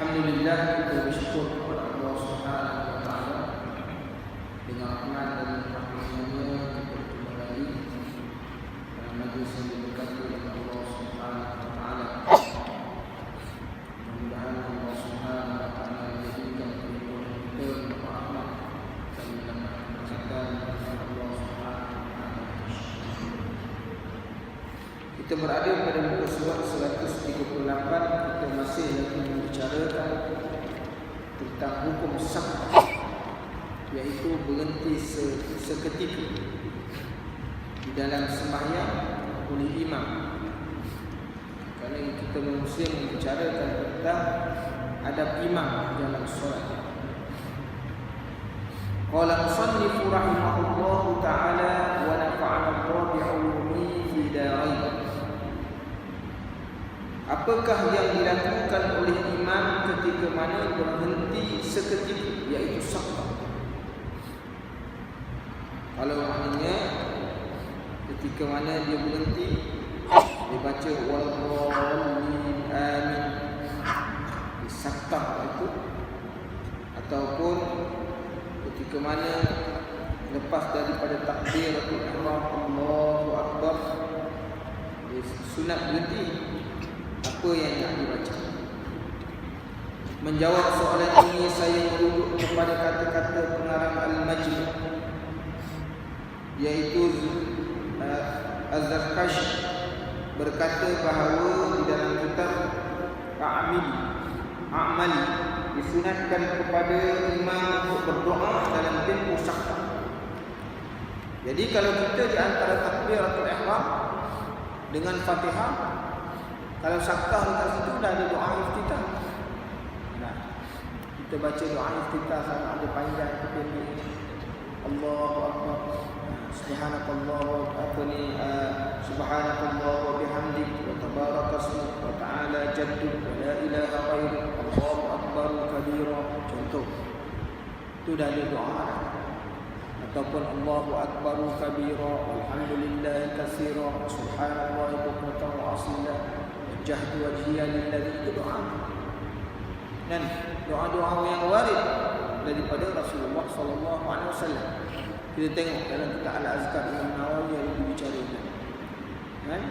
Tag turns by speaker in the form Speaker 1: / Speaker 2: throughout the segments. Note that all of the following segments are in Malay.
Speaker 1: Alhamdulillah, kita bersyukur kepada Allah Subhanahu wa taala dengan rahmat dan rahmat-Nya kita kembali dalam majlis yang diberkati oleh Allah Subhanahu wa taala. Mudah-mudahan Allah Subhanahu wa taala menjadikan kita rahmat dan mendapat keberkatan dari Allah Subhanahu wa taala. Kita berada pada muka surat 138. Kita masih lagi membicarakan tentang hukum sah, iaitu berhenti seketika di dalam sembahyang oleh imam. Kerana kita manusia membicarakan tentang adab imam dalam solat. Qala musannif rahimahullahu ta'ala wa nafa'ana Allah bi'ulumi fi darain. Apakah yang dilakukan oleh imam ketika mana berhenti seketika, iaitu sakta? Kalau maknanya ketika mana dia berhenti, dia baca wal-dhalin amin, dia sakta itu. Ataupun ketika mana lepas daripada takbiratul ihram Allahu akbar, dia sunat berhenti. Apa yang nak dibaca? Menjawab soalan ini saya merujuk kepada kata-kata pengarang Al-Majmu', iaitu Az-Zarkashi berkata bahawa di dalam kitab A'mali disunatkan kepada imam untuk berdoa dalam tempoh sakta. Jadi kalau kita di antara takbiratul ihram dengan Fatihah, kalau sakta dekat situ dah ada doa iftitah. Nah, kita baca doa iftitah sama ada panjang atau pendek. Allahu akbar. Subhanakallah subhanakallah wa bihamdik wa tabaraka ismuk wa ta'ala jadduk wa la ilaha ghairuk Allahu akbar kabira. Contoh. Itu dah ada doa. Ataupun Allahu akbar kabira walhamdulillahi katsira subhanallahi bukratan wa asila jahdu wajhiya lilladzi, itu doa. Dan doa-doa yang warid daripada Rasulullah sallallahu alaihi wasallam. Kita tengok dalam kitab Al-Azkar Imam Nawawi yang dibicarakan. Kan?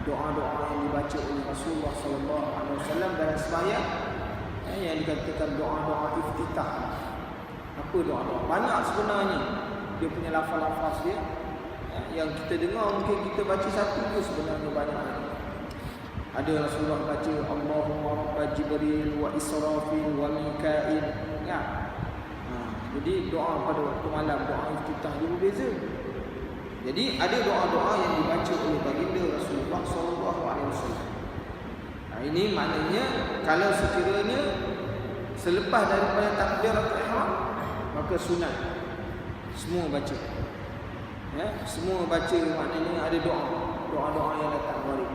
Speaker 1: Doa-doa yang dibaca oleh Rasulullah sallallahu alaihi wasallam dalam sembahyang, yang dikatakan doa-doa iftitah. Apa doa-doa? Banyak sebenarnya dia punya lafaz-lafaz dia. Yang kita dengar mungkin kita baca satu tu sebenarnya banyak. Ada Rasulullah baca Allahumma rabba Jibril wa Israfil wa Mikail, ya. Jadi doa pada waktu malam, doa iftitah dia berbeza. Jadi ada doa-doa yang dibaca oleh baginda Rasulullah sallallahu alaihi wasallam. Ini maknanya kalau sekiranya selepas daripada takbiratul ihram, maka sunat semua baca. Ya, semua baca maknanya ada doa-doa yang datang warid.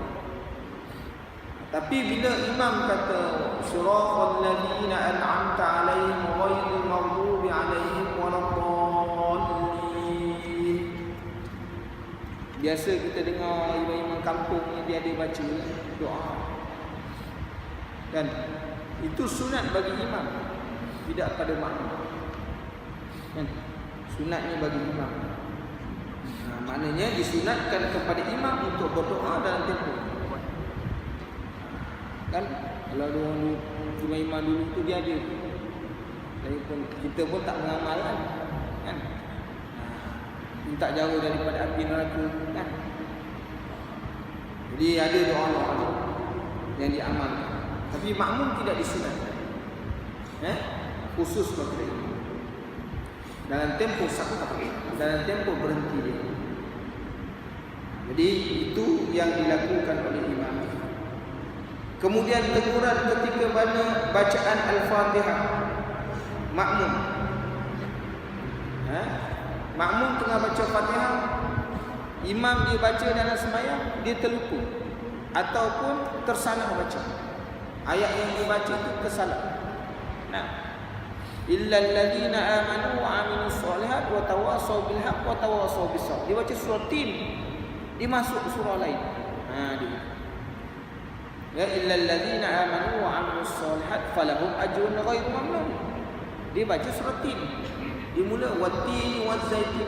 Speaker 1: Tapi bila imam kata siratal ladzina an'amta 'alaihim ghairil maghdubi 'alaihim waladdallin, biasa kita dengar imam-imam kampung ni dia ada baca doa. Dan itu sunat bagi imam, tidak pada makmum. Kan? Sunatnya bagi imam. Maknanya disunatkan kepada imam untuk berdoa dalam tempoh. Kan kalau orang cuma imam dulu tu dia ada. Jadi pun kita pun tak mengamalkan, kan? Minta jauh daripada api neraka, kan? Jadi ada doa-doa yang diamalkan. Tapi makmum tidak disunatkan. Khusus bagi imam. Dalam tempoh sakit, dalam tempoh berhenti dia. Jadi itu yang dilakukan oleh imam. Kemudian teguran ketika mana bacaan Al-Fatihah makmum. Makmum tengah baca Fatihah, imam dia baca dalam sembahyang, dia terlupa ataupun tersalah baca. Ayat yang dibaca itu tersalah. Illal ladzina amanu wa amilus solihat wa tawassaw bil haqq wa tawassaw bis sabr. Dia baca surah Tin, dia masuk surah lain. Dia. Ya illal ladzina amanu wa amilus solihat falahum ajrun ghairu mamnun. Dia baca surah Tin. Dia mula wat-tin waz-zaitun.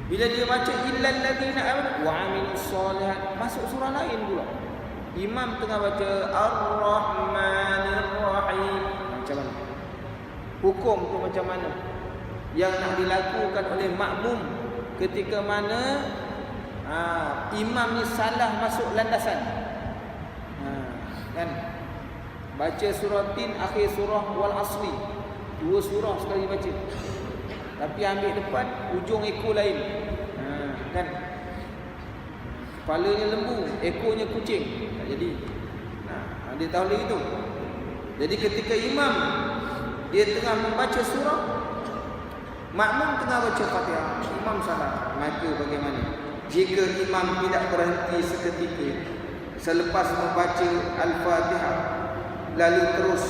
Speaker 1: Bila dia baca illal ladzina amanu wa amilus solihat, masuk surah lain pula. Imam tengah baca Ar-Rahmanir Rahim. Macam mana? Hukum tu macam mana? Yang nak dilakukan oleh makmum ketika mana imam ni salah masuk landasan. Kan? Baca surah Tin, akhir surah Wal Asri. 2 surah sekali baca. Tapi ambil depan, ujung ekor lain. Kan? Kepalanya lembu, ekornya kucing. Tak jadi. Dia tahu lagi tu. Jadi ketika imam dia tengah membaca surah, makmum tengah baca Fatihah, imam salah, maka bagaimana? Jika imam tidak berhenti seketika selepas membaca Al-Fatihah, lalu terus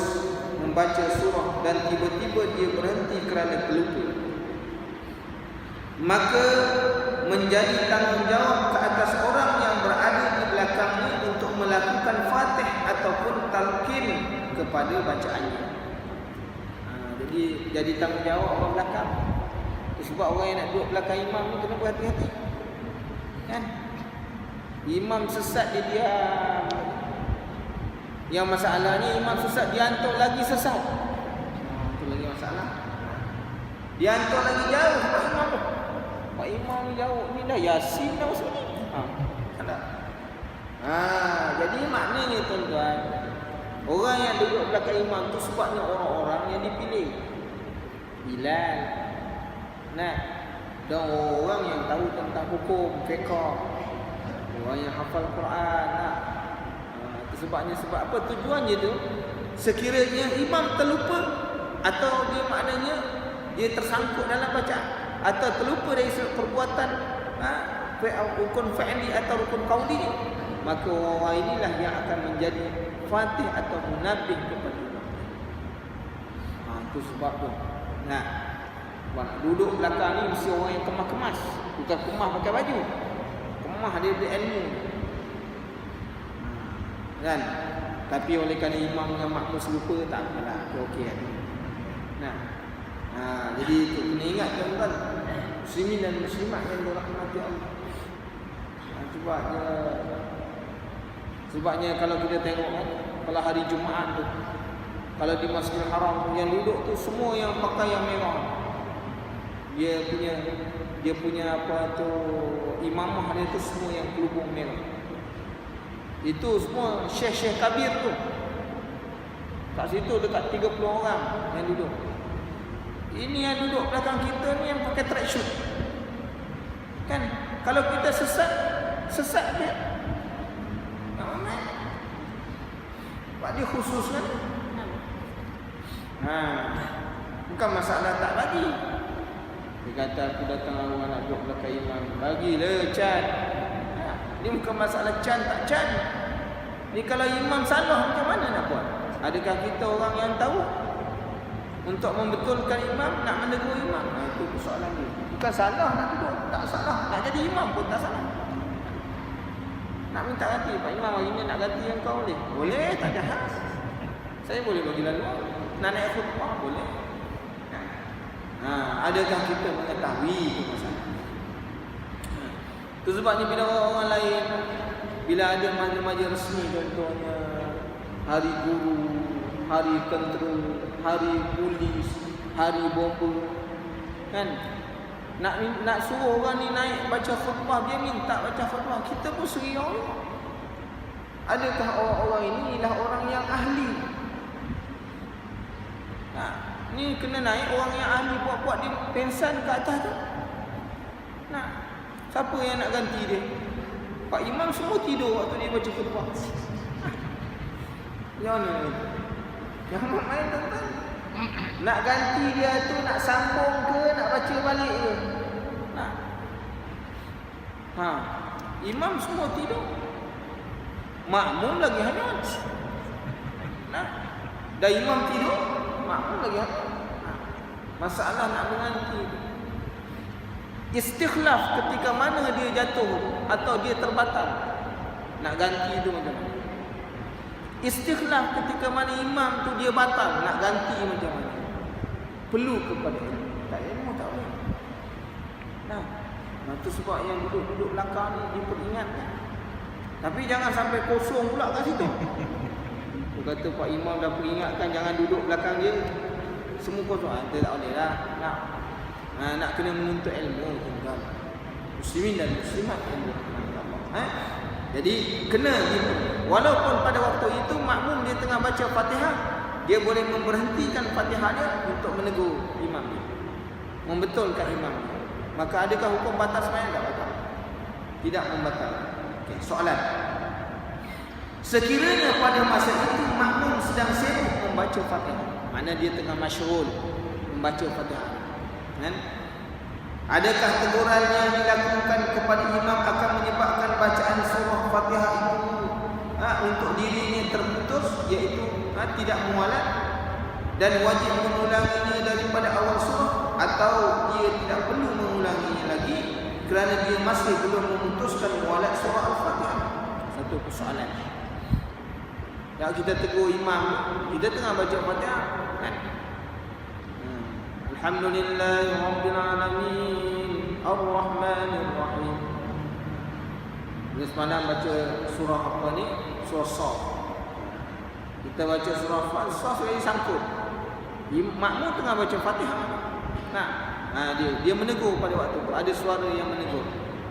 Speaker 1: membaca surah dan tiba-tiba dia berhenti kerana terlupa, maka menjadi tanggungjawab ke atas orang yang berada di belakangnya untuk melakukan Fatih ataupun talqin kepada bacaannya. Jadi tanggungjawab orang belakang. Sebab orang yang nak duduk belakang imam ni kena berhati-hati. Kan? Imam sesat dia diam. Yang masalahnya imam sesat dia hantar lagi sesat. Itu lagi masalah. Dia hantar lagi jauh Pak Imam tu. Pak Imam ni jauh ni dah Yasin dah masuk ni. Tak. Jadi maknanya tuan-tuan, orang yang duduk belakang imam tu sebabnya orang-orang yang dipilih. Bilal. Dan orang yang tahu tentang hukum fiqh. Orang yang hafal Quran. Itu sebabnya, sebab apa tujuannya tu? Sekiranya imam terlupa atau dia maknanya dia tersangkut dalam bacaan atau terlupa dari perbuatan rukun fi'li atau rukun qauli, maka orang inilah yang akan menjadi fatih atau munabih kepada imam. Itu sebab tu. Duduk belakang ni mesti orang yang kemas-kemas, bukan kemas pakai baju. Kemas dia ada ilmu. Kan? Tapi oleh kerana imam dengan makmum serupa, tak apalah, okey kan. Jadi itu kena ingat tuan-tuan, muslimin dan muslimat yang dirahmati Allah. Sebabnya kalau kita tengok kan, kalau hari Jumaat tu, kalau di Masjidil Haram yang duduk tu semua yang pakai yang merah. Dia punya apa tu, imamah dia tu semua yang kerudung merah. Itu semua syekh-syekh kabir tu. Kat situ dekat 30 orang yang duduk. Ini yang duduk belakang kita ni yang pakai tracksuit. Kan? Kalau kita sesat dia. Sebab dia khusus kan? Bukan masalah tak bagi. Dia kata aku datang awal nak duduk belakang imam, bagilah can. Ini bukan masalah can tak can. Ni kalau imam salah macam mana nak buat? Adakah kita orang yang tahu untuk membetulkan imam, nak menegur imam? Itu persoalan dia. Bukan salah nak duduk, tak salah. Nak jadi imam pun tak salah. Nak minta ganti, Pak Imam hari ni nak ganti yang kau boleh? Boleh, tak ada hal. Saya boleh bagi lalu. Nak naik khutbah boleh. Adakah kita mengetahui itu masalah? Itu sebabnya bila orang lain, bila ada majlis-majlis resmi, contohnya hari guru, hari tentera, hari polis, hari bomba, kan, nak suruh orang ni naik baca khutbah, dia minta baca khutbah, kita pun serius. Adakah orang-orang ini ialah orang yang ahli? Ni kena naik orang yang ahli, buat-buat dia pensan ke atas tu. Siapa yang nak ganti dia? Pak Imam semua tidur waktu dia baca khutbah. Yang mana ni? Jangan main tuan-tuan. Nak ganti dia tu, nak sambung ke, nak baca balik ke? Imam semua tidur, makmum lagi hanyut. Dah imam tidur, makmum lagi hanyut. Masalah nak mengganti. Istikhlaf ketika mana dia jatuh atau dia terbatal, nak ganti itu macam mana? Istikhlaf ketika mana imam tu dia batal, nak ganti macam mana? Perlu kepada tak ilmu, tak boleh. Itu sebab yang duduk-duduk belakang ni diperingat. Tapi jangan sampai kosong pula kat situ. Dia kata Pak Imam dah peringatkan jangan duduk belakang dia, semua kosong. Dia tak boleh lah. Nak kena menuntut ilmu, tuan-tuan. Muslimin dan muslimat yang dirahmati Allah. Jadi kena gitu. Walaupun pada waktu itu makmum dia tengah baca Fatihah, dia boleh memberhentikan Fatihah dia untuk menegur imam dia, membetulkan imam dia. Maka adakah hukum batal sembahyang? Tak batal. Tidak membatal. Okey, soalan. Sekiranya pada masa itu makmum sedang sibuk membaca Fatihah, mana dia tengah masyghul membaca Fatihah, kan? Adakah teguran yang dilakukan kepada imam akan menyebabkan bacaan surah Fatihah itu untuk dirinya terputus, iaitu tidak mualat dan wajib mengulanginya daripada awal surah, atau dia tidak perlu mengulanginya lagi kerana dia masih belum memutuskan mualat surah Al-Fatihah? Satu persoalan. Yang kita tegur imam, kita tengah baca Fatihah, kan? Alhamdulillahirabbil alamin arrahmanir rahim. Kita semalam baca surah apa ni? Surah Shaf. Kita baca surah Shaf jadi sangkut. Makmum tengah baca Fatihah. Dia menegur pada waktu itu. Ada suara yang menegur.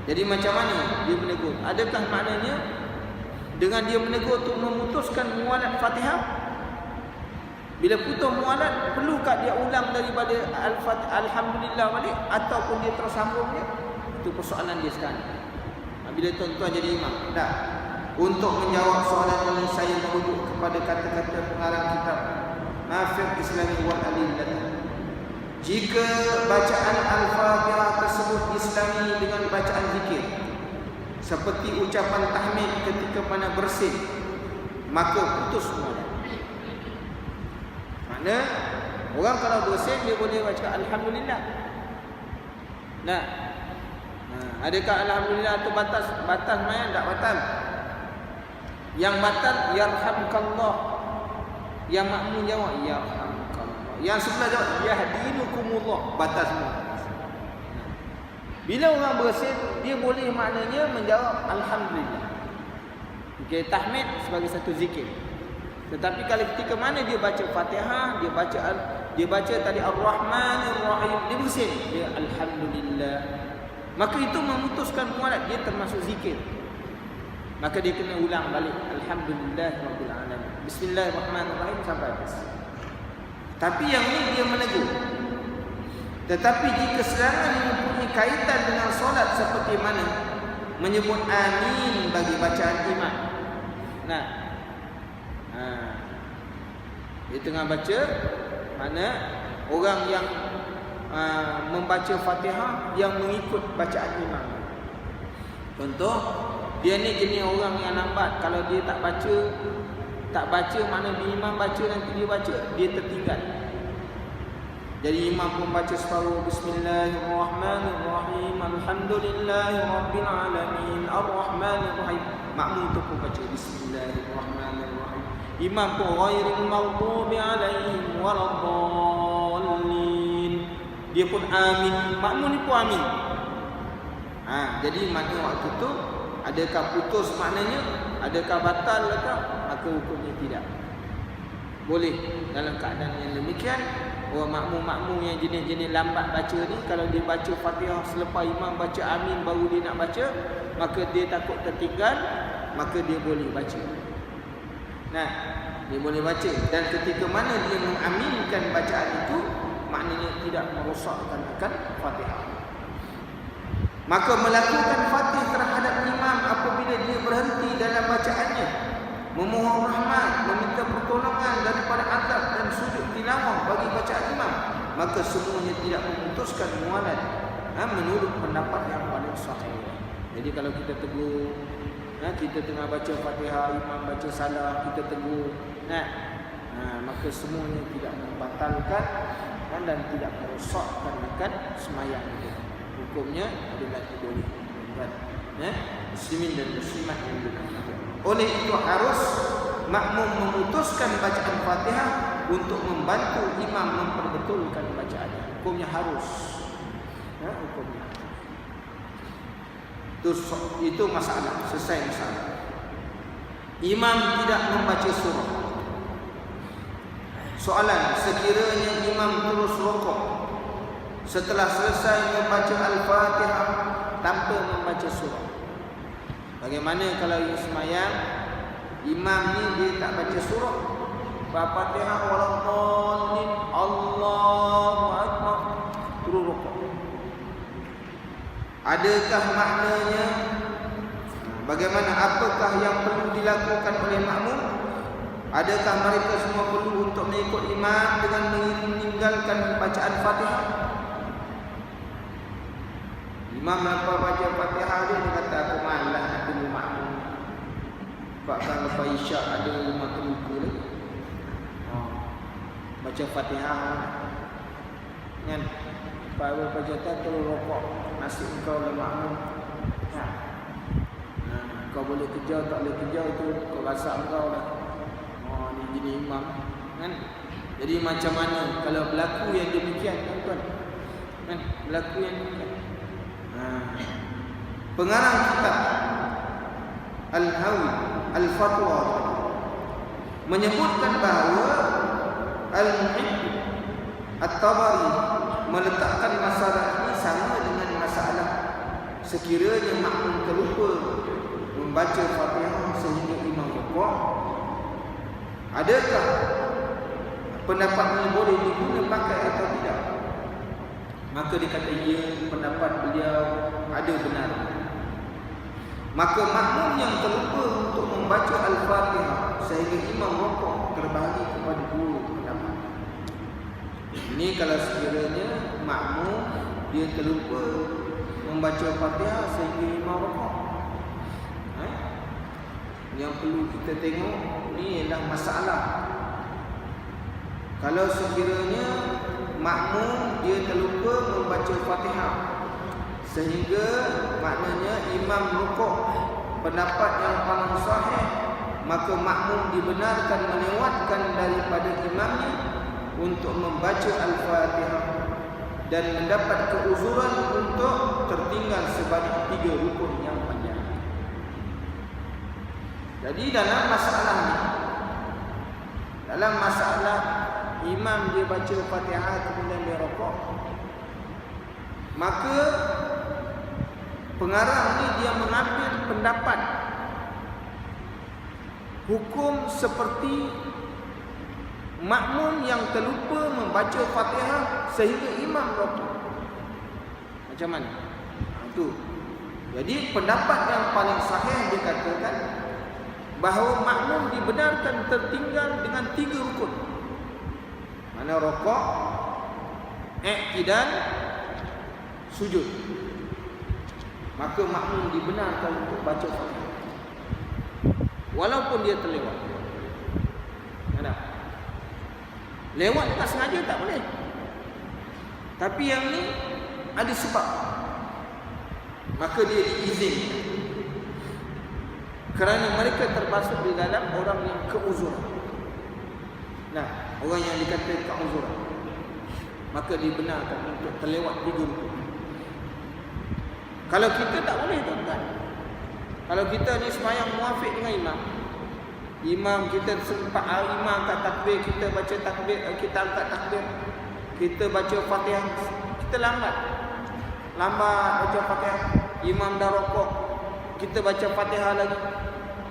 Speaker 1: Jadi macam mana dia menegur? Adakah maknanya dengan dia menegur untuk memutuskan mualat Fatihah? Bila putus mualat, perlukah dia ulang daripada Alhamdulillah balik ataupun dia terus sambung dia? Itu persoalan dia sekarang. Bila tuan-tuan jadi imam, tak. Untuk menjawab soalan ini, saya merujuk kepada kata-kata pengarang kitab Fiqh Islami wal Adillah. Jika bacaan Al-Fatihah tersebut islami dengan bacaan zikir, seperti ucapan tahmid ketika mana bersin, maka putus mualat. Makna orang kalau bersin dia boleh baca Alhamdulillah. Adakah Alhamdulillah itu batas sembahyang? Tak batal. Yang batal yarhamkallah. Yang makmum jawab yarhamkallah. Yang sebelah jawab yahdinukumullah. Batal semua. Bila orang bersin, dia boleh maknanya menjawab Alhamdulillah. Okey, tahmid sebagai satu zikir. Tetapi kalau ketika mana dia baca Fatihah, dia baca tadi Ar-Rahmanir Rahim, dia bersin, dia Alhamdulillah, maka itu memutuskan mualat, dia termasuk zikir. Maka dia kena ulang balik Alhamdulillahirabbil alamin, Bismillahirrahmanirrahim sampai habis. Tapi yang ini dia menegur. Tetapi jika serangan mempunyai kaitan dengan solat seperti mana menyebut amin bagi bacaan imam. Dia tengah baca, mana orang yang membaca Fatihah yang mengikut bacaan imam. Contoh, dia ni jenis orang yang lambat. Kalau dia tak baca mana imam baca nanti dia baca, dia tertinggal. Jadi imam pun baca separuh Bismillahirrahmanirrahim Alhamdulillahirabbil alamin Arrahmanirrahim, makmum tu pun baca Bismillahirrahmanirrahim. Imam pun ghairil maghdubi alaihim waladdallin, dia pun amin, makmum ni pun amin. Jadi makna waktu tu adakah putus maknanya, adakah batal atau maka hukumnya tidak. Boleh dalam keadaan yang demikian. Orang makmum-makmum yang jenis-jenis lambat baca ni, kalau dia baca Fatihah selepas imam baca amin baru dia nak baca, maka dia takut tertinggal, maka dia boleh baca. Dia boleh baca, dan ketika mana dia mengaminkan bacaan itu, maknanya tidak merosakkan akan Fatihah. Maka melakukan Fatihah terhadap imam apabila dia berhenti dalam bacaannya, memohon rahmat, meminta pertolongan daripada azab dan sujud tilawah bagi bacaan imam, maka semuanya tidak memutuskan mualat menurut pendapat yang paling sahih. Jadi kalau kita tegur, kita tengah baca Fatihah, imam baca salah, kita tegur, maka semuanya tidak membatalkan dan tidak merosakkan akan semayang itu. Hukumnya adalah boleh. Muslimin dan muslimat yang dirahmati. Oleh itu harus makmum memutuskan bacaan Fatihah untuk membantu imam memperbetulkan bacaannya. Hukumnya harus. Hukumnya. Itu masalah, selesai masalah. Imam tidak membaca surah. Soalan, sekiranya imam terus rukuk setelah selesai membaca Al-Fatihah tanpa membaca surah, bagaimana kalau yang semayang imam ni dia tak baca surah, Al-Fatihah waladdallin, Allahu akbar, terus rukuk? Adakah maknanya? Bagaimana, apakah yang perlu dilakukan oleh makmum? Adakah mereka semua perlu untuk mengikut imam dengan meninggalkan bacaan Fatihah? Imam lepas baca Fatihah dia kata, aku malas nak tunggu makmum. Bahkan lepas isyak ada rumah terluka lagi. Baca Fatihah kan? Baru baca terus rokok, nasib kau lah makmum. Kau boleh kejar, tak boleh kejar, itu kau rasa kau lah. Ni jadi imam kan? Jadi macam mana kalau berlaku yang demikian, tuan-tuan? Kan? Berlaku yang demikian. Pengarang kitab Al-Hawi Al-Fatwa menyebutkan bahawa Al-Muhib At-Tabari meletakkan masalah ini sama dengan masalah sekiranya makmum terlupa membaca Fatihah sehingga imam rukuk, adakah pendapat ini boleh diguna pakai atau tidak? Maka dikata ya, pendapat beliau ada benar. Maka makmum yang terlupa untuk membaca Al-Fatihah sehingga imam rukuk terbahagi kepada dua pendapat. Ini kalau sekiranya makmum dia terlupa membaca Fatihah sehingga imam rukuk. Yang perlu kita tengok ni ialah masalah. Kalau sekiranya makmum dia terlupa membaca Fatihah sehingga maknanya imam rukuk, pendapat yang paling sahih, maka makmum dibenarkan melewatkan daripada imamnya untuk membaca Al-Fatihah dan mendapat keuzuran untuk tertinggal sebanyak 3 rukun yang panjang. Jadi dalam masalah ni, dalam masalah imam dia baca Fatihah kemudian dia rukuk, maka pengarang ni dia mengambil pendapat hukum seperti makmum yang terlupa membaca Fatihah sehingga imam rukuk. Macam mana? Itu. Jadi pendapat yang paling sahih dikatakan bahawa makmum dibenarkan tertinggal dengan 3 rukun. Mana rukuk, i'tidal, sujud. Maka makmum dibenarkan untuk baca Fatihah walaupun dia terlewat. Ada? Lewat tak sengaja tak boleh. Tapi yang ni ada sebab, maka dia diizinkan. Kerana mereka termasuk di dalam orang yang keuzuran. Orang yang dikata keuzuran, maka dibenarkan untuk terlewat 3 rukun. Kalau kita tak boleh tuan-tuan. Kalau kita ni semayang muafiq dengan imam, imam kita sempat imam angkat takbir, kita baca takbir, kita angkat takbir, kita baca Fatihah, kita lambat baca Fatihah, imam dah rokok, kita baca Fatihah lagi,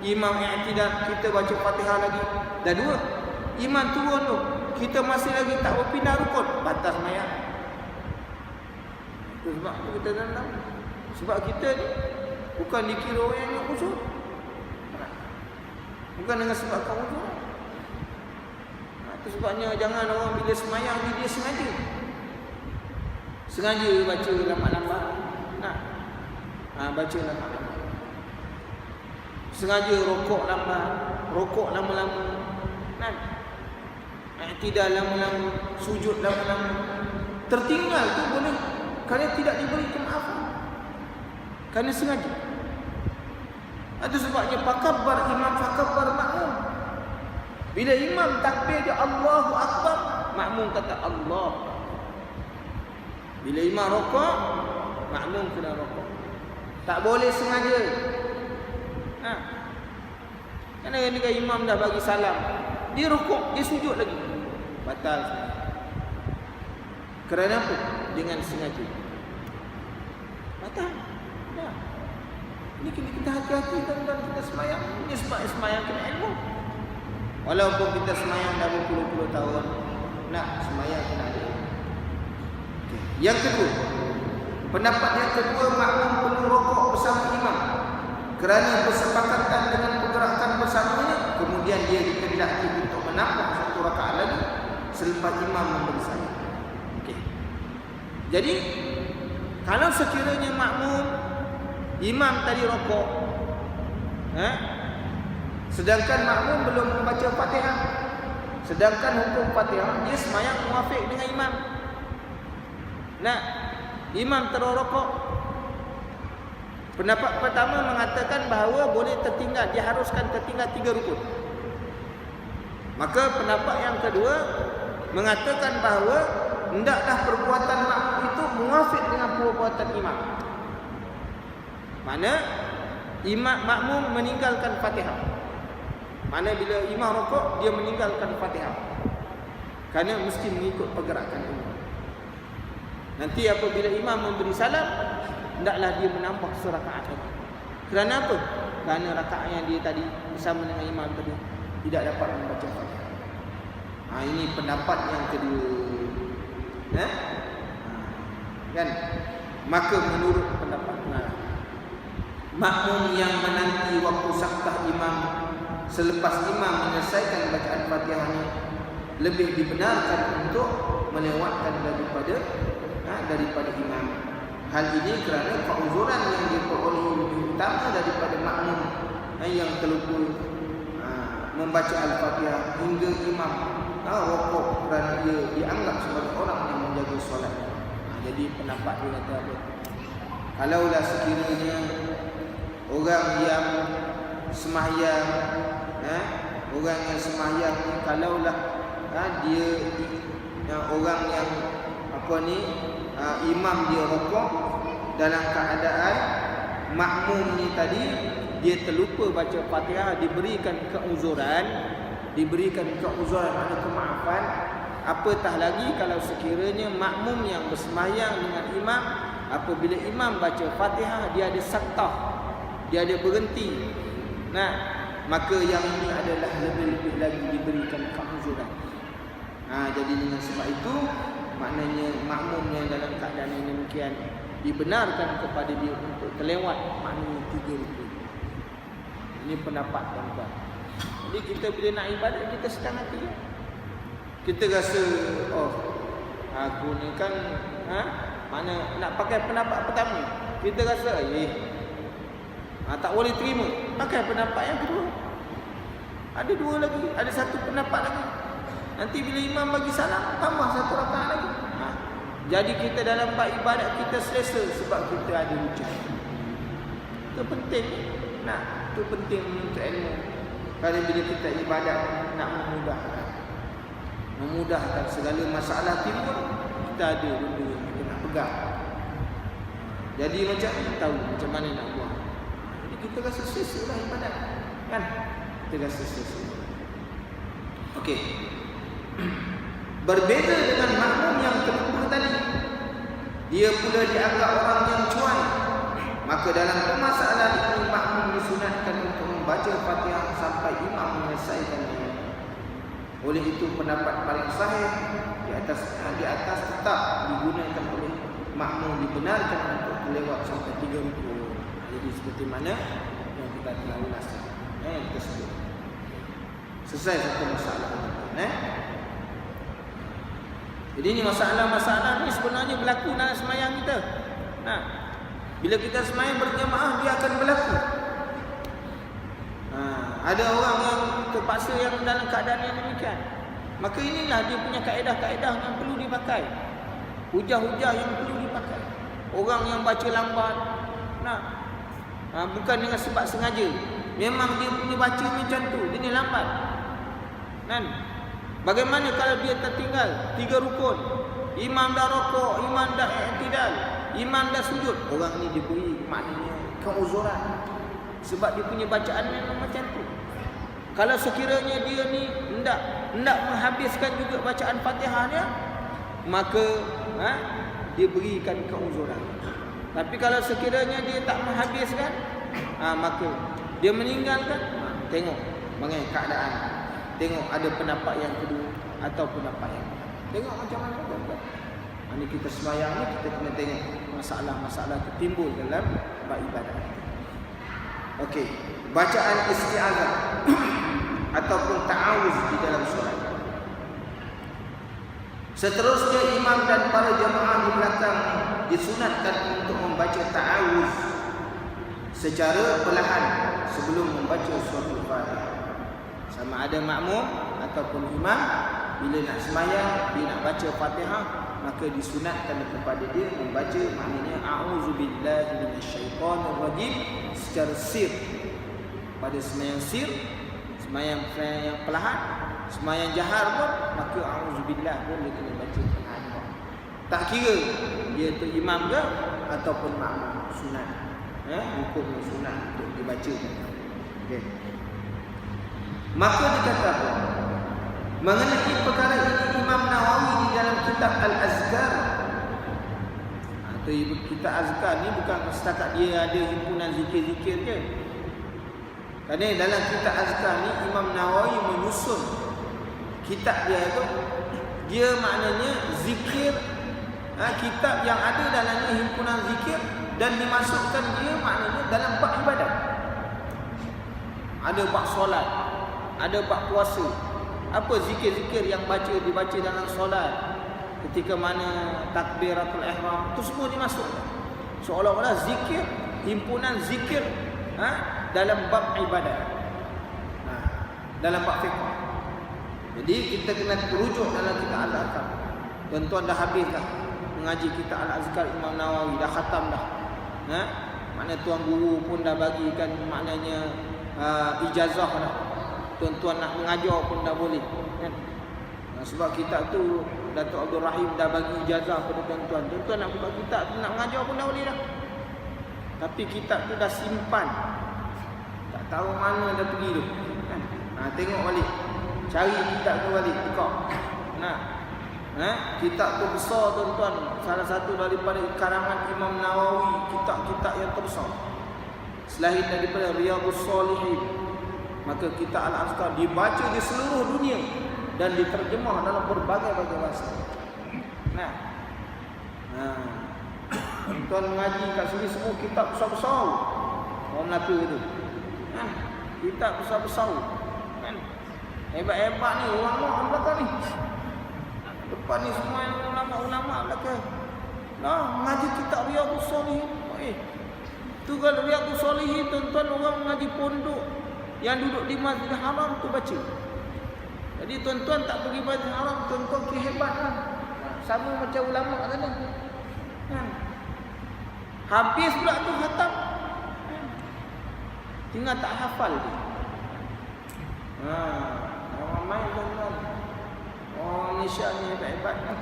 Speaker 1: imam i'tidal, kita baca Fatihah lagi, dah dua. Imam turun tu, kita masih lagi tak berpindah rukun, batas semayang. Itu sebab kita tahu. Sebab kita ni bukan dikira orang yang khusyuk. Bukan dengan sebab kau khusyuk. Itu sebabnya jangan orang bila semayang ni dia sengaja baca lambat-lambat. Baca lambat-lambat. Sengaja rokok lambat, rokok lama-lama. Tidak lama-lama, sujud lama-lama. Tertinggal tu boleh kerana tidak diberi kemaafan. Kerana sengaja. Itu sebabnya fakabbar imam, fakabbar makmum. Bila imam takbir dia Allahu Akbar, makmum kata Allah. Bila imam rokok, makmum kena rokok. Tak boleh sengaja. Kerana ketika imam dah bagi salam, dia rokok, dia sujud lagi, batal semayang. Kerana apa? Dengan sengaja. Batal. Ini kita hati-hati tuan-tuan, kita semayang. Ini sebab semayang kena ilmu. Walaupun kita semayang dah berpuluh-puluh tahun, semayang kena ilmu. Yang kedua, pendapat yang kedua, makmum perlu rokok bersama imam kerana bersepakatan dengan pergerakan bersamanya. Kemudian dia dikehendaki untuk menambah satu rakaat lagi selepas imam memberi salam. Jadi kalau sekiranya makmum imam tadi rokok, sedangkan makmum belum membaca Fatihah, sedangkan hukum Fatihah dia semayang muafiq dengan imam. Imam terus rokok. Pendapat pertama mengatakan bahawa boleh tertinggal, diharuskan tertinggal 3 rukun. Maka pendapat yang kedua mengatakan bahawa hendaklah perbuatan makmum itu muafiq dengan perbuatan imam. Mana imam makmum meninggalkan Fatihah. Mana bila imam rokok dia meninggalkan Fatihah. Kerana mesti mengikut pergerakan imam. Nanti apabila imam memberi salam, hendaklah dia menambah serakaat lagi. Kerana apa? Kerana rakaat yang dia tadi bersama dengan imam tadi tidak dapat membaca Fatihah. Ini pendapat yang kedua. Kan? Maka menurut pendapat makmum yang menanti waktu saktah imam selepas imam menyelesaikan bacaan Fatihahnya lebih dibenarkan untuk melewatkan daripada imam. Hal ini kerana keuzuran yang diperolehi lebih utama daripada makmum yang terlupa membaca Al-Fatihah hingga imam rokok kerana ia dianggap sebagai orang yang menjaga solat. Jadi pendapat dia kata apa? Kalaulah sekiranya orang yang semahyang, orang yang semahyang ni kalaulah dia orang yang imam dia rokok dalam keadaan makmum ni tadi dia terlupa baca Fatihah, diberikan keuzuran makna kemaafan. Apatah lagi kalau sekiranya makmum yang bersembahyang dengan imam, apabila imam baca Fatihah dia ada saktah, dia ada berhenti. Maka yang ini adalah lebih-lebih lagi diberikan keuzuran. Jadi dengan sebab itu maknanya makmum yang dalam keadaan yang demikian dibenarkan kepada dia untuk terlewat maknanya 3 rukun. Ini pendapat tuan-tuan. Jadi kita bila nak ibadat kita sedang hati. Kita rasa aku ni kan mana nak pakai pendapat pertama. Kita rasa tak boleh terima. Pakai pendapat yang kedua. Ada 2 lagi, ada 1 pendapat lagi. Nanti bila imam bagi salam tambah 1 rakaat lagi. Jadi kita dalam bab ibadat kita selesa sebab kita ada hujah. Itu penting. Itu penting untuk ilmu. Kalau bila kita ibadat nak memudahkan segala masalah timbul, kita ada benda yang kita nak pegang. Jadi macam tahu macam mana nak buat. Jadi kita rasa selesa lah ibadat. Kan? Kita rasa selesa. Okey. Berbeza dengan makmum yang terlupa tadi. Dia pula dianggap orang yang cuai. Maka dalam permasalahan ini makmum disunatkan untuk membaca Fatihah sampai imam menyelesaikannya. Oleh itu pendapat paling sahih di atas tetap digunakan oleh makmum, dibenarkan untuk lewat sampai 3 rukun. Jadi seperti mana yang kita telah ulas yang kita sebut. Selesai satu masalah ini. Jadi ini masalah-masalah ni sebenarnya berlaku dalam semayang kita. Bila kita semayang berjemaah, dia akan berlaku. Ada orang yang terpaksa yang dalam keadaan yang demikian. Maka inilah dia punya kaedah-kaedah yang perlu dipakai. Hujah-hujah yang perlu dipakai. Orang yang baca lambat, bukan dengan sebab sengaja. Memang dia punya baca macam tu, dia ni lambat. Bagaimana kalau dia tertinggal 3 rukun, imam dah rokok, imam dah i'tidal, imam dah sujud, orang ni diberi maknanya keuzuran sebab dia punya bacaan memang macam tu. Kalau sekiranya dia ni hendak menghabiskan juga bacaan Fatihah dia, maka dia berikan keuzuran. Tapi kalau sekiranya dia tak menghabiskan, maka dia meninggalkan, tengok bagaimana keadaan. Tengok ada pendapat yang kedua atau pendapat yang kedua. Tengok macam mana tuan-tuan. Ini kita sembahyang ni kita kena tengok masalah-masalah yang timbul dalam ibadat. Okey, bacaan isti'azah ataupun ta'awuz di dalam solat. Seterusnya imam dan para jemaah di belakang disunatkan untuk membaca ta'awuz secara perlahan sebelum membaca surah Al-Fatihah. Sama ada makmum ataupun imam, bila nak sembahyang, dia nak baca Fatihah, maka disunatkan kepada dia membaca maknanya a'udzubillahi minasyaitonirrajim secara sir. Pada sembahyang sir, sembahyang yang perlahan, sembahyang jahar pun, maka a'udzubillah pun dia kena baca perlahan. Tak kira dia tu imam ke ataupun makmum, sunat. Hukum sunat untuk dibaca. Okey. Maka dikatakan mengenai perkara ini Imam Nawawi di dalam kitab Al-Azkar. Atau kitab Azkar ni bukan setakat dia ada himpunan zikir-zikir je. Kerana dalam kitab Azkar ni Imam Nawawi menyusun kitab dia itu, dia maknanya zikir, kitab yang ada dalamnya himpunan zikir dan dimasukkan dia maknanya dalam bab ibadat. Ada bab solat, ada bab puasa. Apa zikir-zikir yang dibaca dalam solat, ketika mana takbiratul ihram, itu semua dimasukkan. Seolah-olah zikir, himpunan zikir dalam bab ibadat, dalam bab fiqh. Jadi kita kena rujuk dalam kitab Al-Azkar. Tuan-tuan dah habis dah mengaji kitab Al-Azkar Imam Nawawi, dah khatam dah. Maknanya tuan guru pun dah bagikan maknanya ijazah dah. Tuan-tuan nak mengajar pun dah boleh, kan? Sebab kitab tu Datuk Abdul Rahim dah bagi ijazah kepada tuan-tuan. Tuan-tuan nak buka kitab tu, nak mengajar pun dah boleh dah. Tapi kitab tu dah simpan, tak tahu mana dah pergi tu, kan? Tengok balik, cari kitab tu balik, buka. Kitab tu besar tuan-tuan, salah satu daripada karangan Imam Nawawi, kitab-kitab yang terbesar selain daripada Riyadhus Shalihin. Maka kitab Al-Azkar dibaca di seluruh dunia dan diterjemah dalam berbagai-bagai bahasa. Tuan mengaji kat sini semua kitab besar-besar. Orang Melaka itu, kitab besar-besar, kan? Hebat-hebat ni ulama belakang ni. Depan ni semua ulama-ulama belakang. Mengaji kitab Riyadhus Shalihin. Tu kalau Riyadhus Shalihin tuan-tuan, orang mengaji pondok yang duduk di Masjidil Haram tu baca. Jadi tuan-tuan tak pergi Masjidil Haram, tuan-tuan kehebat kan? Sama macam ulama kat sana. Habis pula tu khatam, tinggal tak hafal dia. Orang main tuan-tuan, orang Malaysia ni hebat-hebat kan?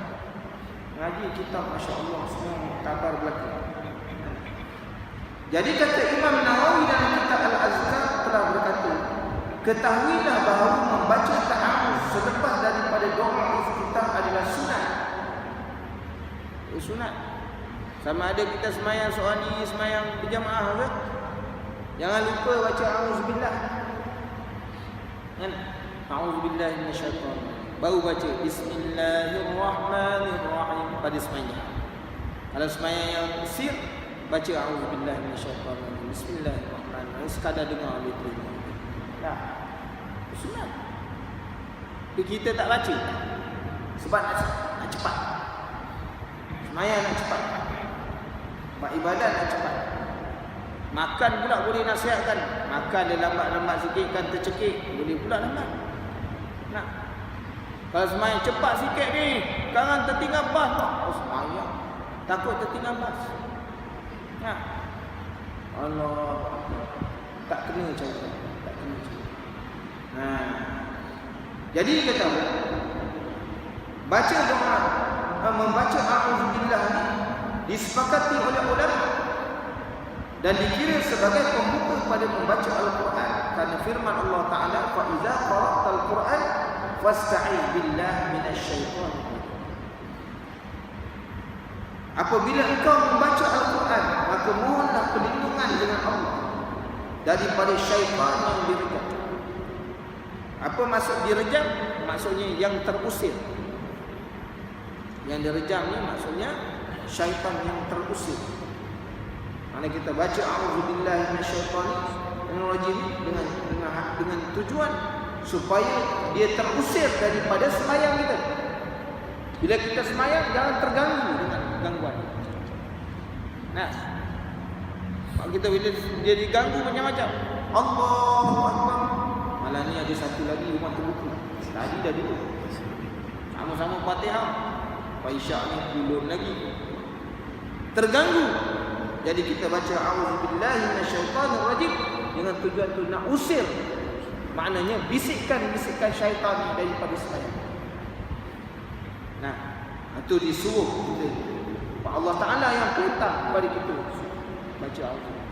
Speaker 1: Ngaji kitab Masya Allah semua kabar belakang. Jadi kata Imam Nawawi dalam kitab Al-Azkar telah berkata, ketahuilah bahawa membaca ta'awuz selepas daripada doa iftitah adalah sunat. Sunat. Sama ada kita semayang seorang diri, semayang berjamaah ke? Jangan lupa baca a'udzubillah. Kan? A'udzubillah minasyaitanir. Baru baca bismillahirrahmanirrahim pada semayang. Kalau semayang yang sir, baca a'udzubillah minasyaitanir. Bismillahirrahmanirrahim. Sekadar dengar boleh terima. Dah. Sunat. Tapi kita tak baca. Sebab nak cepat. Semayang nak cepat. Buat ibadat nak cepat. Makan pula boleh nasihatkan. Makan dia lambat-lambat sikit kan tercekik. Boleh pula lambat. Nak. Kalau semayang cepat sikit ni, sekarang tertinggal bas. Oh semayang. Takut tertinggal bas. Nak. Allah. Tak kena cara. Tak kena cara. Jadi kita tahu baca doa, membaca a'udzubillah ni disepakati oleh ulama dan dikira sebagai pembuka pada membaca Al-Quran, kerana firman Allah Taala, fa idza qara'tal Quran fasta'iz billah minasyaitonir rajim. Apabila engkau membaca Al-Quran, maka mohonlah perlindungan dengan Allah daripada syaitan yang direjam. Apa maksud direjam? Maksudnya yang terusir. Yang direjam ni maksudnya syaitan yang terusir. Mana kita baca a'udzubillahi minasyaitonir rajim dengan tujuan supaya dia terusir daripada sembahyang kita. Bila kita sembahyang jangan terganggu dengan gangguan. Nah, kalau kita bila dia diganggu macam-macam, Allahu Akbar. Malah ni ada satu lagi rumah terbuka. Tadi dah dulu. Sama-sama Fatihah. Isyak ni belum lagi. Terganggu. Jadi kita baca a'udzubillahi minasyaitonir rajim dengan tujuan tu nak usir. Maknanya bisikan-bisikan syaitan daripada sembahyang. Nah, itu disuruh kita. Allah Taala yang perintah kepada kita baca Al-Quran.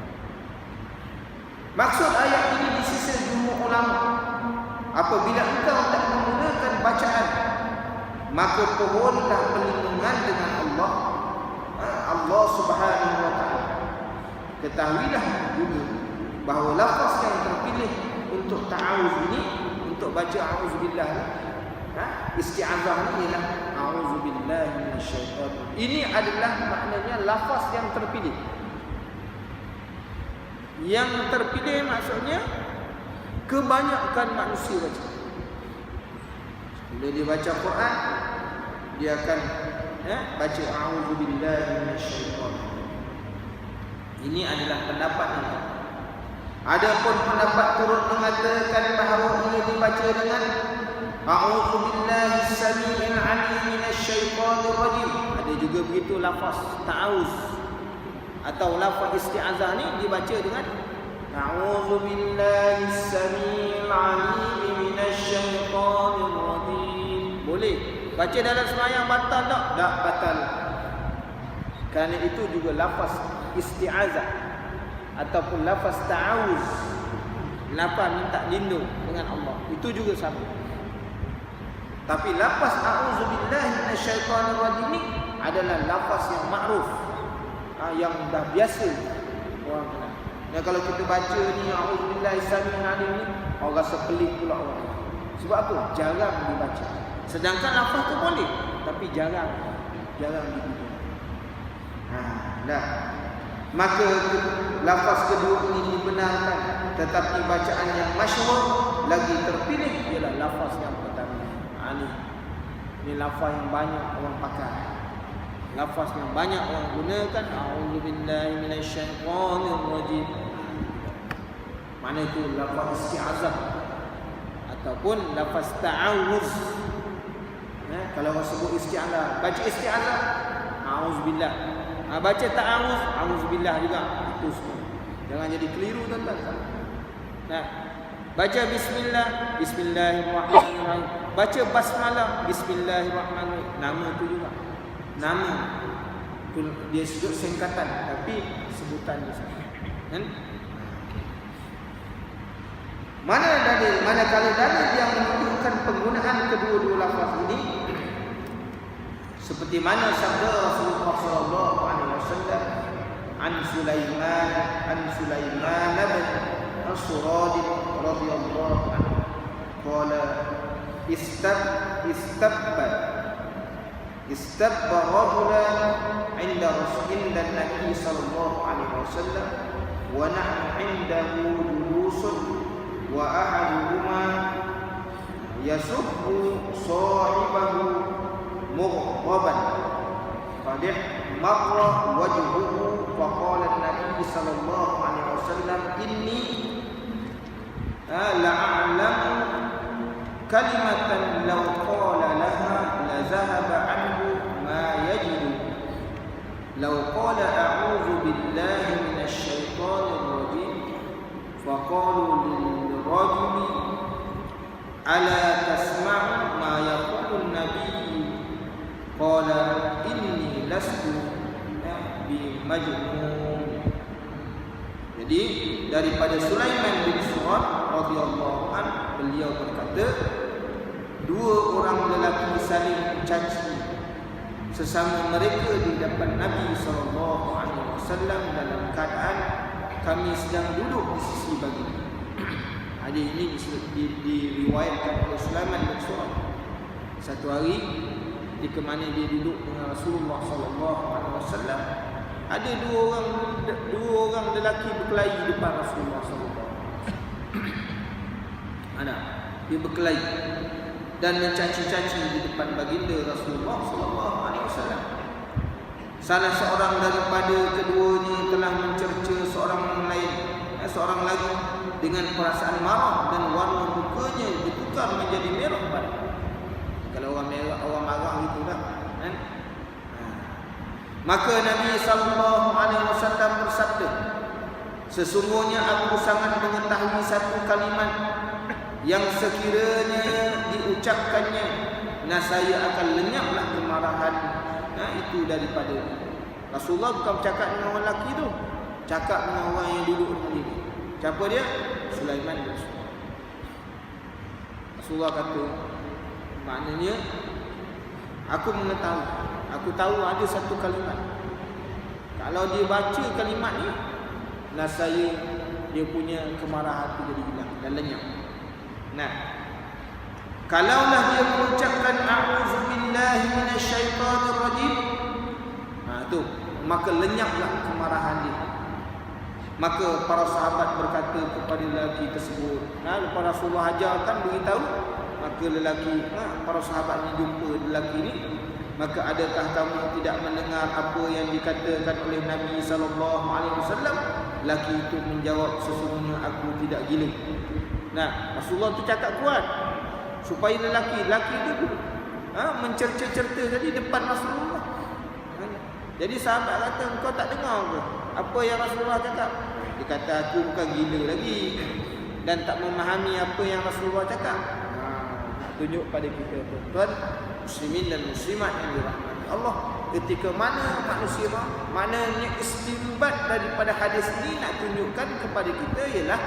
Speaker 1: Maksud ayat ini di sisi jumhur ulama, apabila engkau tak menggunakan bacaan, maka pohonlah perlindungan dengan Allah Subhanahu wa Ta'ala. Ketahuilah juga bahawa lafaz yang terpilih untuk ta'awuz ini, untuk baca a'udzubillah, isti'azah ini ialah a'udzubillahi minasyaitonir. Ini adalah maknanya lafaz yang terpilih. Yang terpilih maksudnya kebanyakan manusia baca. Bila dia baca Quran, dia akan baca a'udzubillahi minasyaitonir. Ini adalah pendapat ini. Adapun pendapat turut mengatakan bahawa ia dibaca dengan a'udzubillahi samii'il 'aliim minasyaitonir rajim. Ada juga begitu lafaz ta'awuz atau lafaz isti'azah ni dibaca dengan a'udzubillahi samii'il 'aliim minasyaitonir rajim. Boleh. Baca dalam sembahyang batal tak? Tak batal. Kerana itu juga lafaz isti'azah ataupun lafaz ta'awuz, lafaz minta lindung dengan Allah, itu juga sama. Tapi lafaz a'udzubillahi minasyaitonir rajim ni adalah lafaz yang makruf, yang dah biasa orang kenal. Dan kalau kita baca ni a'udzubillahi samii'il 'aliim ni, orang rasa pelik pula orang. Sebab apa? Jarang dibaca. Sedangkan lafaz tu boleh, tapi jarang dibaca. Dah. Maka lafaz kedua ini dibenarkan, tetapi bacaan yang masyhur lagi terpilih ialah lafaz yang pertama. Ini lafaz yang banyak orang pakai. Lafaz yang banyak orang gunakan, a'udzubillahi minasyaitonir rajim. Mana itu lafaz isti'azah ataupun lafaz ta'awuz. Kalau orang sebut isti'azah, baca isti'azah a'udzubillah. Baca ta'awuz, a'udzubillah juga. Itu semua. Jangan jadi keliru tuan-tuan. Nah, baca bismillah, bismillahirrahmanirrahim. Baca basmalah, bismillahirrahmanirrahim. Nama tu juga. Nama tu dia sebut singkatan, tapi sebutan dia sama. Kan? Manakala dalil yang menunjukkan penggunaan kedua-dua lafaz ini seperti mana sabda Rasulullah sallallahu alaihi wasallam an Sulaiman bin Surad radhiyallahu anhu qala istabba rajulan inda Nabi sallallahu alaihi wasallam wa nahnu indahu julusun wa ahaduhuma yasubbu sahibahu mughdaban qad marra wajhuhu fa qala an-nabi sallallahu alaihi wasallam inni la'alamu kalimatan law qala laha la zahaba anhu ma yajidu law qala a'udzu billahi minasy syaithanir rajim fa qalu lil-rajuli ala tasma'u ma yaqulu an-nabiy qala inni lastu bi majnun. Jadi daripada Sulaiman bin Surad radhiyallahu anhu, beliau berkata, dua orang lelaki saling mencaci sesama mereka di depan Nabi sallallahu alaihi wasallam dalam keadaan kami sedang duduk di sisi baginda. Hadis ini diriwayatkan oleh Sulaiman bin Surad. Satu hari ketika mana dia duduk dengan Rasulullah sallallahu alaihi wasallam, ada dua orang lelaki berkelahi di depan Rasulullah sallallahu alaihi wasallam. Dia berkelahi dan mencaci-caci di depan baginda Rasulullah sallallahu alaihi wasallam. Salah seorang daripada keduanya telah mencerca seorang lagi dengan perasaan marah dan warna mukanya ditukar menjadi merah pada. Kalau orang marah gitu dah, kan? Maka Nabi sallallahu alaihi wasallam bersabda, sesungguhnya aku sangat mengetahui satu kalimat yang sekiranya diucapkannya nasaya akan lenyaplah kemarahan. Itu daripada Rasulullah bukan bercakap dengan orang lelaki tu, cakap dengan orang yang duduk dengan dia. Siapa dia? Sulaiman bin Surad. Rasulullah kata, maknanya aku mengetahui, aku tahu ada satu kalimat, kalau dia baca kalimat ni, nasaya dia punya kemarahan itu jadi hilang dan lenyap. Nah, kalaulah dia mengucapkan a'udzubillahi minasyaitonir rajim, tu maka lenyaplah kemarahan dia. Maka para sahabat berkata kepada lelaki tersebut, lepas Rasulullah ajarkan beritahu, maka lelaki, para sahabat ni jumpa lelaki ni, maka adakah kamu tidak mendengar apa yang dikatakan oleh Nabi sallallahu alaihi wasallam? Lelaki itu menjawab, sesungguhnya aku tidak gila. Nah, Rasulullah tu cakap kuat supaya lelaki itu mencerca-cerca tadi depan Rasulullah. Jadi sahabat kata, engkau tak dengar ke apa yang Rasulullah cakap? Dia kata, aku bukan gila lagi dan tak memahami apa yang Rasulullah cakap. Tunjuk pada kita, tuan-tuan muslimin dan muslimat yang dirahmati Allah, ketika mana manusia, maknanya istinbat daripada hadis ini nak tunjukkan kepada kita ialah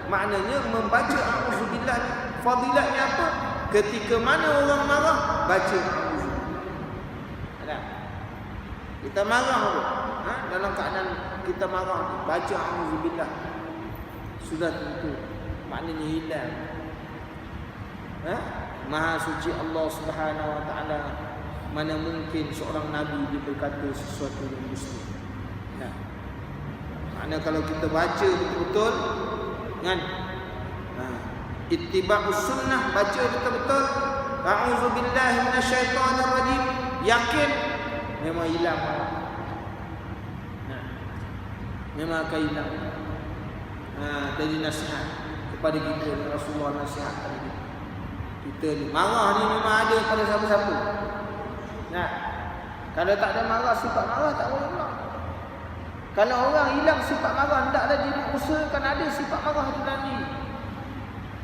Speaker 1: maknanya membaca a'udzubillah. Fadilatnya apa? Ketika mana orang marah, baca a'udzubillah. Kita marah apa? Dalam keadaan kita marah, baca a'udzubillah. Sudah tentu maknanya hilang. Maha suci Allah Subhanahu wa taala, mana mungkin seorang nabi dia berkata sesuatu yang dusta. Makna kalau kita baca betul-betul kan, ittiba'us sunnah, baca betul-betul a'udzubillahi minasyaitonir rajim, yakin memang hilang. Memang akan hilang. Jadi nasihat kepada kita, Rasulullah nasihatkan kita ni marah ni memang ada pada siapa-siapa. Kalau tak ada marah, sifat marah tak boleh hilang. Kalau orang hilang sifat marah, hendaklah dia usahakan ada sifat marah itu dalam diri.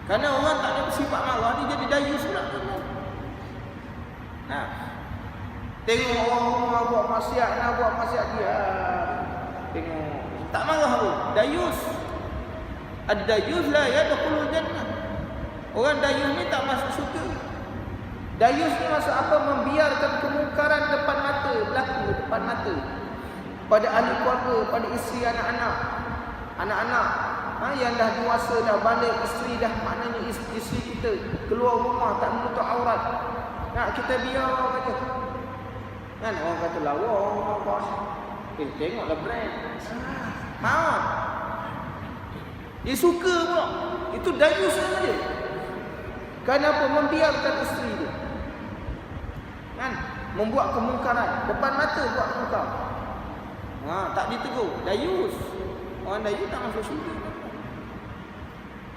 Speaker 1: Kerana orang tak ada sifat marah, dia jadi dayus pula. Tengok orang buat maksiat, nak buat maksiat dia. Tengok Tak marah pun. Dayus. Ad-dayus la yadkhulul jannah. Orang dayus ni tak masuk syurga. Dayus ni maksud apa? Membiarkan kemungkaran depan mata, berlaku depan mata. Pada ahli keluarga, pada isteri, anak-anak. Anak-anak yang dah dewasa, dah balik, isteri dah, maknanya isteri kita keluar rumah tak menutup aurat. Nak kita biar kata. Kan orang kata lawa, orang bos. Tengoklah brand. Maaf. Dia suka pula. Itu dayus saja. Kenapa? Membiarkan isteri dia. Kan? Membuat kemungkaran. Depan mata buat kemungkar. Tak ditegur. Dayus. Orang dayus tak masuk syurga.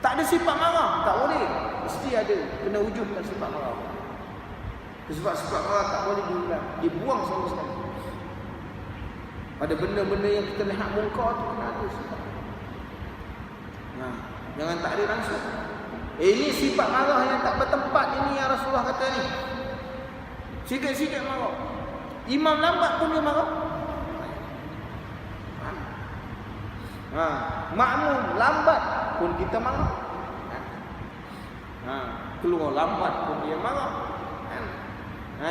Speaker 1: Tak ada sifat marah. Tak boleh. Mesti ada. Kena wujudkan sifat marah. Sifat-sifat marah tak boleh diulang. Dibuang sama sekali. Pada benda-benda yang kita lihat mungkar tu kena ada sifat. Jangan tak ada langsung. Ini sifat marah yang tak bertempat ini yang Rasulullah kata ni. Sikit-sikit marah. Imam lambat pun dia marah. Makmum lambat pun kita marah. Keluar lambat pun dia marah.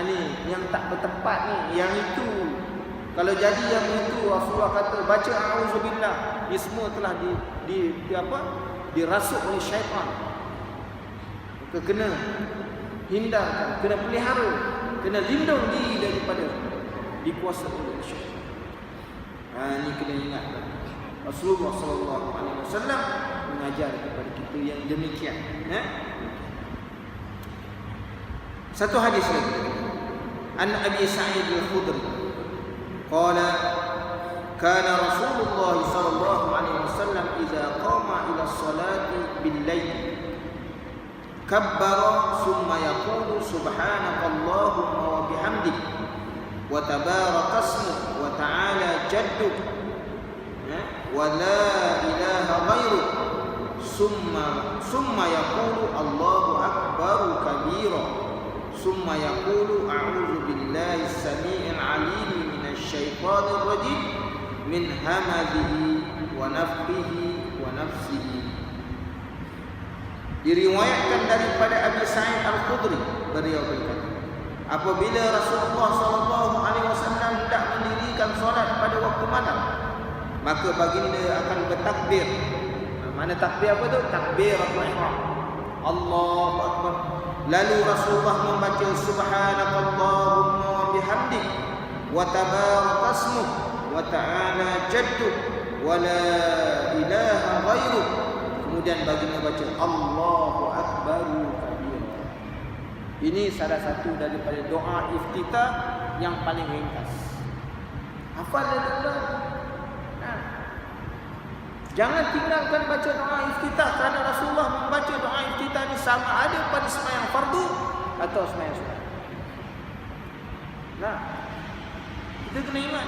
Speaker 1: Ni yang tak bertempat ni. Yang itu. Kalau jadi yang itu Rasulullah kata baca a'udzubillah. Ini semua telah dirasuk oleh syaitan. Maka kena hindarkan, kena pelihara, kena lindung diri daripada dikuasai oleh syaitan. Ini kena ingatkan. Rasulullah SAW mengajar kepada kita yang demikian. Satu hadis lagi. An Abi Sa'id Al-Khudri qala kana Rasulullah sallallahu alaihi wasallam idza qama ila as-salati bil-lail kabbara thumma yaqulu subhanakallahumma wa bihamdik wa tabaraka ismuk wa ta'ala jadduk wa la ilaha ghairuk summa yaqulu Allahu akbar kabira summa yaqulu a'udzu billahi as-sami'il 'alim minasyaitonir rajim min hamazihi wa nafthihi wa nafsihi. Diriwayatkan daripada Abi Sa'id Al-Khudri, beliau berkata, apabila Rasulullah SAW hendak mendirikan solat pada waktu malam, maka baginda akan bertakbir. Mana takbir apa tu? Takbiratul ihram. Allahu akbar. Lalu Rasulullah membaca subhanakallahumma wa bihamdik wa tabaraka ismuk wa ta'ala jadduk wa la ilaha ghairuk. Kemudian baginda baca Allahu akbaru kabira. Ini salah satu daripada doa iftitah yang paling ringkas. Hafal dia. Jangan tinggalkan baca doa iftitah, kerana Rasulullah membaca doa iftitah ini sama ada pada sembahyang fardu atau sembahyang sunat. Kita kena ingat.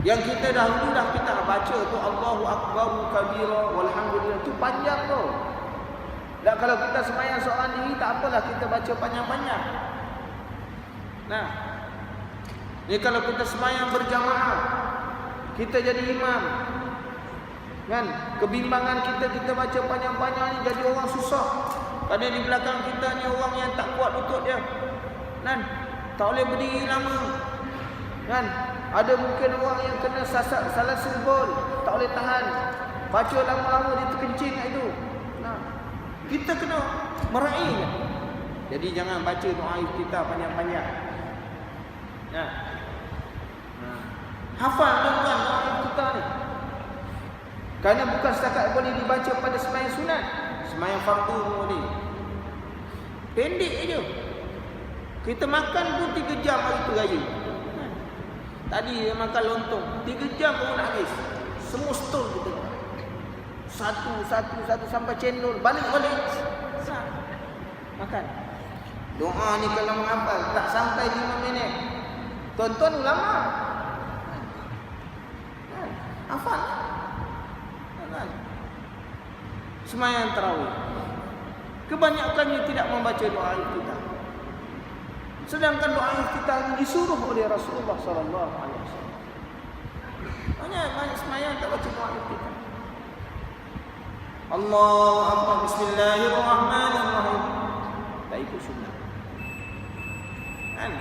Speaker 1: Yang kita dahulu dah kita baca tu Allahu akbaru kabira walhamdulillah, tu panjang tu. Dan kalau kita sembahyang seorang diri tak apalah kita baca panjang-panjang. Ni kalau kita sembahyang berjamaah, kita jadi imam, kan, kebimbangan kita baca panjang-panjang ni jadi orang susah. Kerana di belakang kita ni orang yang tak kuat lutut dia, kan, tak boleh berdiri lama, kan. Ada mungkin orang yang kena salah sebol, tak boleh tahan, baca lama-lama dia terkencing kat itu. Kita kena meraih. Jadi jangan baca doa iftitah panjang-panjang. Hafal tuan-tuan doa iftitah ni. Kerana bukan setakat boleh dibaca pada sembahyang sunat, sembahyang fardu pun boleh. Pendek je. Kita makan pun 3 jam hari tu raya. Tadi makan lontong 3 jam baru nak habis. Semua stol kita. Satu sampai cendol, balik-balik makan. Doa ni kalau menghafal tak sampai 5 minit. Tuan-tuan ulama hafal. Sembahyang tarawih kebanyakannya tidak membaca doa iftitah. Sedangkan doa iftitah ini disuruh oleh Rasulullah sallallahu alaihi wasallam. Banyak semayang tak baca doa iftitah. Allahu Akbar, Bismillahirrahmanirrahim. Tak ikut sunnah. Kan?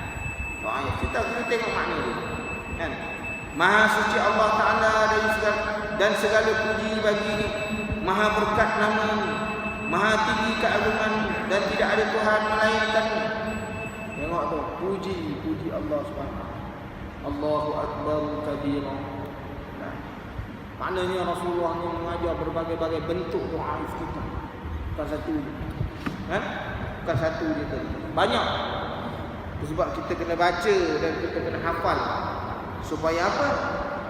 Speaker 1: Doa iftitah kita tengok makna dia. Kan? Maha suci Allah Ta'ala dan segala puji baginya. Maha berkat nama-Nya, maha tinggi keagungan dan tidak ada Tuhan melainkan. Tengok tu, puji Allah Subhanahu. Allahu Akbar kabira. Nah, maknanya Rasulullah ni mengajar berbagai-bagai bentuk doa iftitah. Bukan satu. Kan? Bukan satu je tu. Banyak. Sebab kita kena baca dan kita kena hafal. Supaya apa?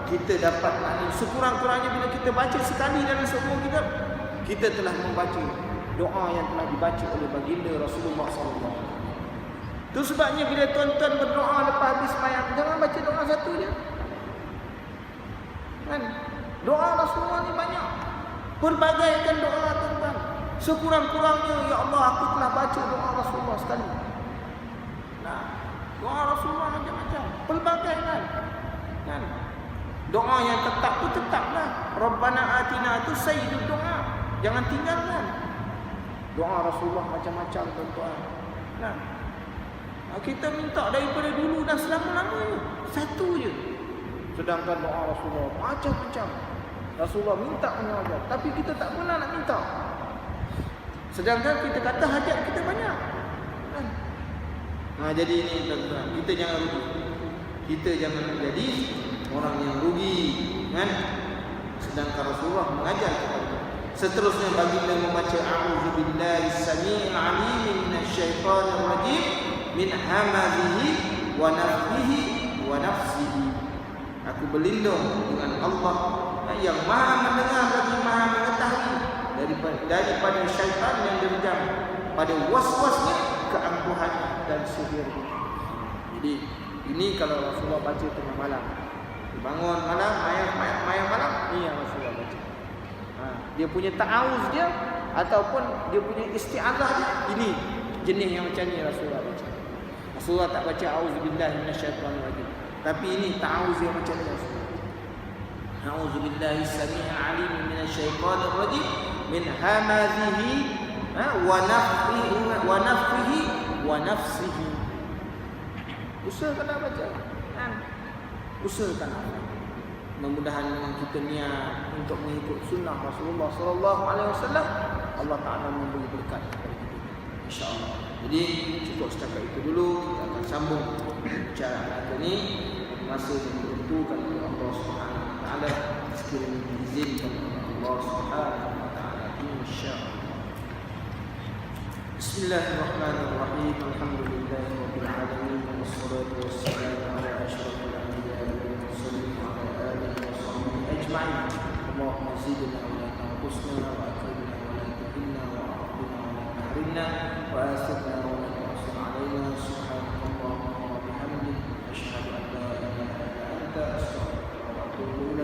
Speaker 1: Kita dapat makna. Sekurang-kurangnya bila kita baca sekali dalam seumur kita telah membaca doa yang telah dibaca oleh baginda Rasulullah SAW. Itu sebabnya bila tuan-tuan berdoa lepas habis sembahyang, jangan baca doa satu je. Kan? Doa Rasulullah ni banyak. Pelbagaikan doa tuan-tuan. Sekurang-kurangnya, ya Allah, aku telah baca doa Rasulullah sekali. Nah, doa Rasulullah macam-macam. Pelbagaikan. Kan? Doa yang tetap tu tetaplah. Rabbana atina tu sayyidul doa. Jangan tinggalkan. Doa Rasulullah macam-macam tuan-tuan. Nah, kita minta daripada dulu dan selama-lamanya satu je. Sedangkan doa Rasulullah macam-macam. Rasulullah minta mengajar, tapi kita tak pernah nak minta. Sedangkan kita kata hajat kita banyak. Kan? Nah, jadi ini tuan-tuan, kita jangan rugi. Kita jangan menjadi orang yang rugi, kan? Sedangkan Rasulullah mengajar kepada kita. Seterusnya baginda membaca a'udzubillahi samii'il 'aliim minasyaitonir rajim min hamazihi wa nafthihi wa nafsihi. Aku berlindung dengan Allah yang Maha mendengar lagi Maha mengetahui daripada syaitan yang derjam, pada was-wasnya, keangkuhan dan sihirnya. Jadi ini kalau Rasulullah baca tengah malam, bangun malam, mayang malam, ini yang Rasulullah baca. Dia punya ta'awuz dia ataupun dia punya isti'adzah dia, ini jenis yang macam ni Rasulullah baca. Rasulullah tak baca auzubillahi minasyaitonir rajim, tapi ini ta'awuz yang macam ni Rasulullah. A'udzubillahi samii'il 'aliim minasyaitonir rajim min hamazihi wa nafthihi wa nafsihi. Usahakanlah baca. Usahakanlah. Mudah-mudahan dengan kita niat untuk mengikut sunnah Rasulullah sallallahu alaihi wasallam, Allah Taala memberi berkat kepada kita, insya-Allah. Jadi cukup setakat itu dulu. Kita akan sambung bicara kita ni masa yang ditentukan oleh Allah Subhanahu wa taala, sekiranya diizinkan oleh Allah Subhanahu wa taala, insya-Allah. Bismillahirrahmanirrahim. Alhamdulillahirabbil alamin, wassalatu wassalamu ala asyrafil anbiya'i wal mursalin wa ala alihi wa sahbihi ajma'in. Allahumma zidna wa la tanqusna wa akrimna wa la tuhinna wa a'tina wa la tahrimna wa asirna wa la tu'sir alaina. Subhanakallahumma wa bihamdik, asyhadu an la ilaha illa anta, astaghfiruka wa atubu ilaik.